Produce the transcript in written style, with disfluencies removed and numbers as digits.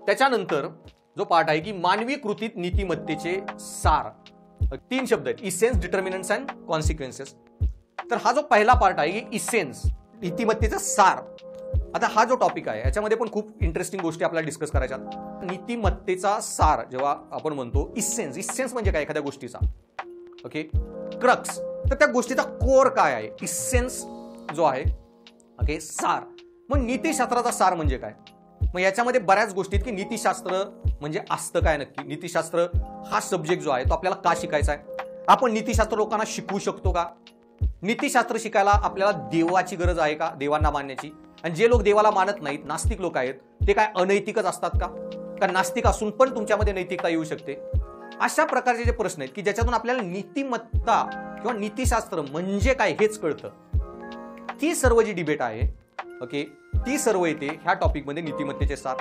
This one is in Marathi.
त्याच्यानंतर जो पार्ट आहे की मानवी कृतीत नीतिमत्तेचे सार, 3 शब्द आहेत, इसेन्स, डिटर्मिनंट्स अँड कॉन्सिक्वेन्सेस. तर हा जो पहिला पार्ट आहे की इसेन्स, नीतिमत्तेचा सार. आता हा जो टॉपिक आहे याच्यामध्ये पण खूप इंटरेस्टिंग गोष्टी आपल्याला डिस्कस करायच्या. नीतिमत्तेचा सार जेव्हा आपण म्हणतो, इसेन्स, इसेन्स म्हणजे काय, एखाद्या गोष्टीचा, ओके, क्रक्स, तर त्या गोष्टीचा कोर काय आहे, इसेन्स जो आहे, ओके, सार. मग नीतिशास्त्राचा सार म्हणजे काय? मग याच्यामध्ये बऱ्याच गोष्टी आहेत की नीतिशास्त्र म्हणजे असतं काय नक्की, नीतिशास्त्र हा सब्जेक्ट जो आहे तो आपल्याला का शिकायचा आहे, आपण नीतिशास्त्र लोकांना शिकवू शकतो का, नीतिशास्त्र शिकायला आपल्याला देवाची गरज आहे का, देवांना मानण्याची, आणि जे लोक देवाला मानत नाहीत, नास्तिक लोक आहेत, ते काय अनैतिकच असतात का, कारण नास्तिक असून पण तुमच्यामध्ये नैतिकता येऊ शकते. अशा प्रकारचे जे प्रश्न आहेत की ज्याच्यातून आपल्याला नीतिमत्ता किंवा नीतिशास्त्र म्हणजे काय हेच कळतं. ती सर्व जी डिबेट आहे, ओके, ती सर्व येते ह्या टॉपिकमध्ये, नीतिमत्तेचे सार.